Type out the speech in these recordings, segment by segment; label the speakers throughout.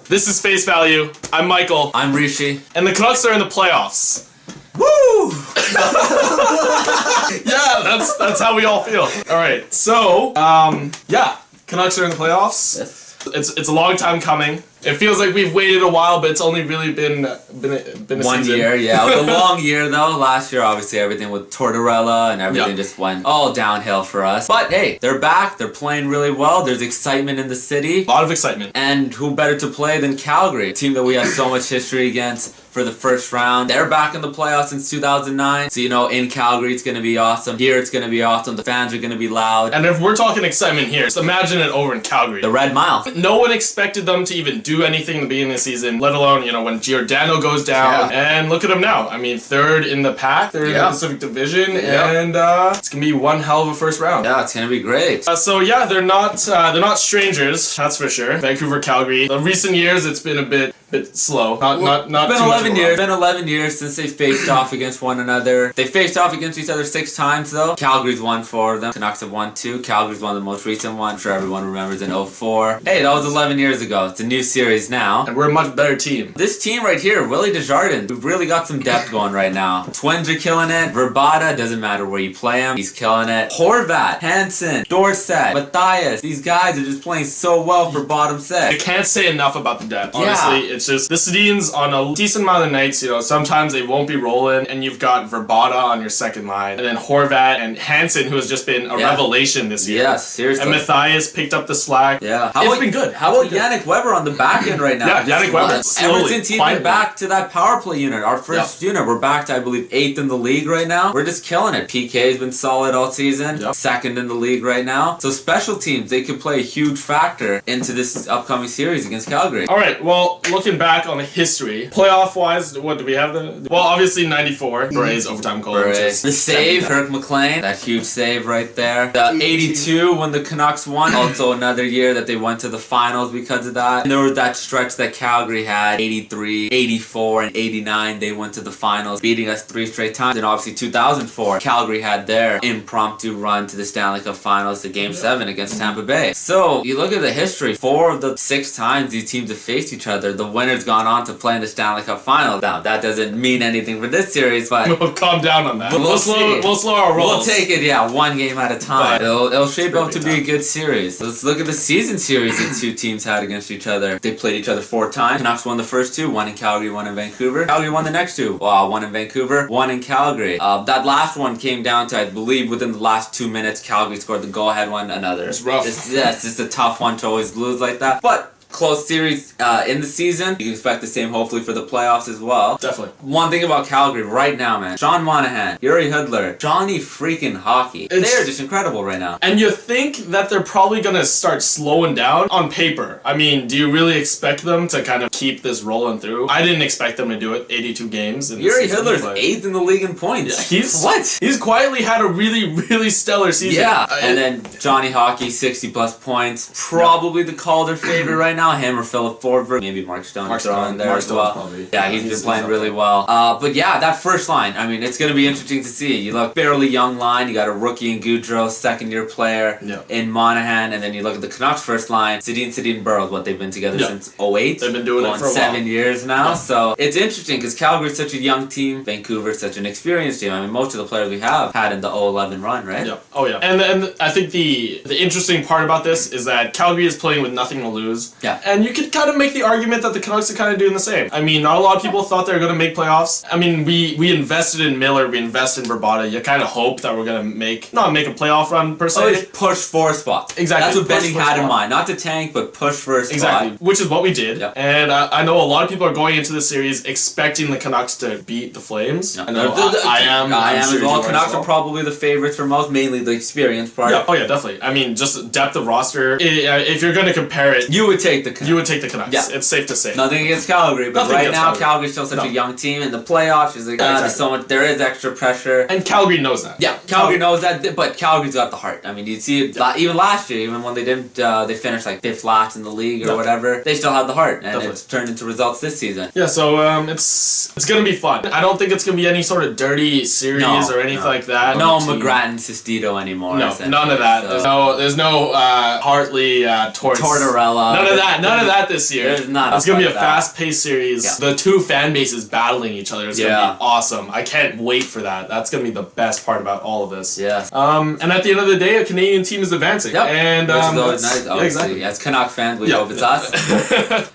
Speaker 1: This is Face Value. I'm Michael.
Speaker 2: I'm Rishi.
Speaker 1: And the Canucks are in the playoffs.
Speaker 2: Woo!
Speaker 1: Yeah, that's how we all feel. Alright, so, Canucks are in the playoffs.
Speaker 2: Yes.
Speaker 1: It's a long time coming. It feels like we've waited a while, but it's only really been a
Speaker 2: 1
Speaker 1: season.
Speaker 2: year, yeah. It was a long year though. Last year, obviously, everything with Tortorella and everything just went all downhill for us. But hey, they're back. They're playing really well. There's excitement in the city.
Speaker 1: A lot of excitement.
Speaker 2: And who better to play than Calgary, a team that we have so much history against for the first round. They're back in the playoffs since 2009. So, in Calgary, it's going to be awesome. Here, it's going to be awesome. The fans are going to be loud.
Speaker 1: And if we're talking excitement here, just imagine it over in Calgary.
Speaker 2: The Red Mile.
Speaker 1: No one expected them to even do anything in the beginning of the season, let alone, when Giordano goes down. Yeah. And look at them now. I mean, third in the pack, third in the Pacific Division, and it's going to be one hell of a first round.
Speaker 2: Yeah, it's going to be great.
Speaker 1: They're not strangers, that's for sure. Vancouver, Calgary. The recent years, it's been a bit slow. Not
Speaker 2: It's been
Speaker 1: too
Speaker 2: 11
Speaker 1: much
Speaker 2: years. It's been 11 years since they faced off against one another. They faced off against each other 6 times though. Calgary's won 4 of them. Canucks have won 2. Calgary's won the most recent one. I'm sure everyone remembers in 04. Hey, that was 11 years ago. It's a new series now.
Speaker 1: And we're a much better team.
Speaker 2: This team right here, Willie Desjardins, we've really got some depth going right now. Twins are killing it. Verbata, doesn't matter where you play him, he's killing it. Horvat, Hansen, Dorsett, Matthias, these guys are just playing so well for bottom 6.
Speaker 1: I can't say enough about the depth. Honestly, it's just the Sedins on a decent amount of nights, sometimes they won't be rolling, and you've got Verbata on your second line, and then Horvat and Hansen, who has just been a revelation this year.
Speaker 2: Yes, seriously.
Speaker 1: And Matthias picked up the slack.
Speaker 2: Yeah.
Speaker 1: It's been good.
Speaker 2: How about Yannick Weber on the back end right now?
Speaker 1: Yeah, Yannick Weber.
Speaker 2: Ever since he's been back to that power play unit, our first unit, we're back to, I believe, 8th in the league right now. We're just killing it. PK's been solid all season. Yep. 2nd in the league right now. So special teams, they could play a huge factor into this upcoming series against Calgary.
Speaker 1: All right, well, looking back on the history, playoff-wise, what do we have? Well, obviously 94, Braves overtime goal.
Speaker 2: The save, Kirk McLean, that huge save right there. The 82 when the Canucks won, also another year that they went to the finals because of that. And there was that stretch that Calgary had, 83, 84, and 89. They went to the finals, beating us 3 straight times. And obviously 2004, Calgary had their impromptu run to the Stanley Cup finals to Game 7 against Tampa Bay. So, you look at the history, 4 of the 6 times these teams have faced each other, the winner's gone on to play in the Stanley Cup final. Now, that doesn't mean anything for this series, but
Speaker 1: We'll calm down on that.
Speaker 2: We'll
Speaker 1: slow our rolls.
Speaker 2: We'll take it, one game at a time. It'll shape up to be a good series. Let's look at the season series the 2 teams had against each other. They played each other 4 times. Canucks won the first 2, 1 in Calgary, 1 in Vancouver. Calgary won the next 2. 1 in Vancouver, 1 in Calgary. That last one came down to, I believe, within the last 2 minutes, Calgary scored the go-ahead one, another.
Speaker 1: It's rough.
Speaker 2: It's just a tough one to always lose like that. But close series in the season. You can expect the same hopefully for the playoffs as well.
Speaker 1: Definitely.
Speaker 2: One thing about Calgary right now, man. Sean Monahan, Yuri Hudler, Johnny freaking Hockey. They're just incredible right now.
Speaker 1: And you think that they're probably going to start slowing down on paper. I mean, do you really expect them to kind of keep this rolling through? I didn't expect them to do it 82 games.
Speaker 2: Yuri Hudler's 8th in the league in points.
Speaker 1: Yeah, he's quietly had a really, really stellar season.
Speaker 2: Yeah. And then Johnny Hockey, 60 plus points. Probably the Calder favorite right now. Him or Philip Forsberg, maybe Mark Stone in there as well.
Speaker 1: Probably.
Speaker 2: Yeah, he's been playing really well. But yeah, that first line, I mean, it's going to be interesting to see. You look fairly young line, you got a rookie in Goudreau, 2nd-year player in Monahan, and then you look at the Canucks first line, Sedin Burrows, they've been together since 08.
Speaker 1: They've been doing it for a while.
Speaker 2: 7 years now, so it's interesting because Calgary's such a young team, Vancouver's such an experienced team. I mean, most of the players we have had in the 0-11 run, right?
Speaker 1: Yeah. Oh yeah. And I think the interesting part about this is that Calgary is playing with nothing to lose.
Speaker 2: Yeah.
Speaker 1: And you could kind of make the argument that the Canucks are kind of doing the same. I mean, not a lot of people thought they were going to make playoffs. I mean, we invested in Miller, we invested in Verbata. You kind of hope that we're going to not make a playoff run per se.
Speaker 2: Always push for a spot.
Speaker 1: Exactly.
Speaker 2: That's what Benning had in mind. Not to tank, but push for a spot.
Speaker 1: Exactly. Which is what we did.
Speaker 2: Yep.
Speaker 1: And I know a lot of people are going into the series expecting the Canucks to beat the Flames.
Speaker 2: Yep.
Speaker 1: I know I am.
Speaker 2: I am
Speaker 1: sure
Speaker 2: as well.
Speaker 1: you
Speaker 2: Canucks are probably the favorites for most, mainly the experience part.
Speaker 1: Yeah. Oh yeah, definitely. I mean, just depth of roster. If you're going to compare it,
Speaker 2: you would take the Canucks.
Speaker 1: You would take the Canucks.
Speaker 2: Yeah.
Speaker 1: It's safe to say.
Speaker 2: Nothing against Calgary, but right now Calgary's still such a young team. In the playoffs, there's there's so much. There is extra pressure,
Speaker 1: and Calgary knows that.
Speaker 2: Yeah, Calgary knows that, but Calgary's got the heart. I mean, you see it even last year, even when they didn't, they finished like 5th last in the league or whatever. They still had the heart, and it's turned into results this season.
Speaker 1: Yeah, so it's gonna be fun. I don't think it's gonna be any sort of dirty series or anything like that.
Speaker 2: No McGrattan Sestito anymore.
Speaker 1: No, none of that. So. There's no Hartley Tortorella.
Speaker 2: None of
Speaker 1: None of that this year.
Speaker 2: There's not.
Speaker 1: It's gonna be a fast-paced series.
Speaker 2: Yeah.
Speaker 1: The two fan bases battling each other. It's gonna be awesome. I can't wait for that. That's gonna be the best part about all of this.
Speaker 2: Yeah.
Speaker 1: And at the end of the day, a Canadian team is advancing.
Speaker 2: Yep.
Speaker 1: And
Speaker 2: which is always nice.
Speaker 1: yeah,
Speaker 2: Obviously,
Speaker 1: exactly.
Speaker 2: as Canuck fans, we hope it's us.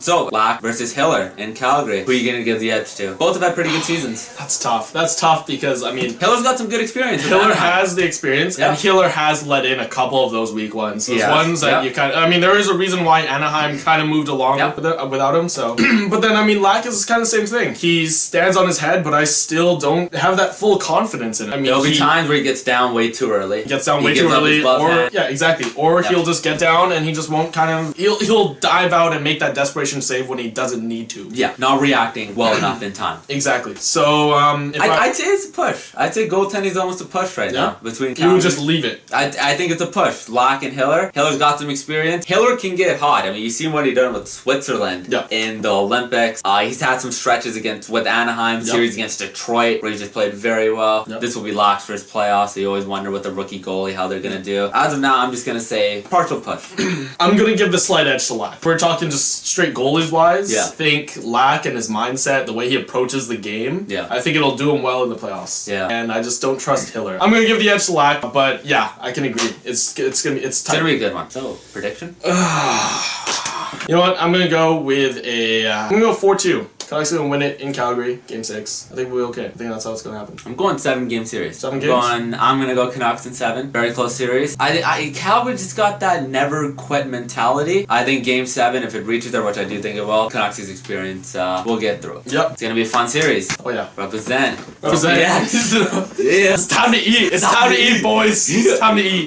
Speaker 2: So Lack versus Hiller in Calgary. Who are you gonna give the edge to? Both have had pretty good seasons.
Speaker 1: That's tough. That's tough because I mean,
Speaker 2: Hiller's got some good experience.
Speaker 1: Hiller has the experience, and Hiller has let in a couple of those weak ones. Those ones that you kind of. I mean, there is a reason why Anaheim kind of moved along without him. So, but then I mean, Lack is kind of the same thing. He stands on his head, but I still don't have that full confidence in it. I mean,
Speaker 2: there'll be times where he gets down way too early.
Speaker 1: Gets down way too early, or he'll just get down and he just won't kind of. He'll dive out and make that desperation save when he doesn't need to.
Speaker 2: Yeah, not reacting well enough in time.
Speaker 1: Exactly. So,
Speaker 2: I'd say it's a push. I'd say goaltending is almost a push right now between.
Speaker 1: You would just leave it.
Speaker 2: I think it's a push. Lack and Hiller. Hiller's got some experience. Hiller can get hot. I mean, you seen what he done with Switzerland in the Olympics. He's had some stretches with Anaheim series against Detroit where he just played very well. This will be Lack's first playoffs, so you always wonder with the rookie goalie how they're gonna do. As of now, I'm just gonna say partial push.
Speaker 1: I'm gonna give the slight edge to Lack. If we're talking just straight goalies wise, I think Lack and his mindset, the way he approaches the game, I think it'll do him well in the playoffs.
Speaker 2: Yeah.
Speaker 1: And I just don't trust Hiller. I'm gonna give the edge to Lack, but yeah, I can agree. It's gonna be tight.
Speaker 2: It's gonna be a good one. So prediction?
Speaker 1: You know what? I'm gonna go with I'm gonna go 4-2. Canucks gonna win it in Calgary, Game 6. I think we'll be okay. I think that's how it's gonna happen.
Speaker 2: I'm going 7-game series.
Speaker 1: 7 games?
Speaker 2: I'm gonna go Canucks in 7. Very close series. Calgary just got that never quit mentality. I think Game 7, if it reaches there, which I do think it will, Canucks' experience will get through.
Speaker 1: Yep.
Speaker 2: It's gonna be a fun series.
Speaker 1: Oh yeah.
Speaker 2: Represent.
Speaker 1: Represent.
Speaker 2: Yes.
Speaker 1: It's time to eat. It's time to eat, boys. It's time to eat.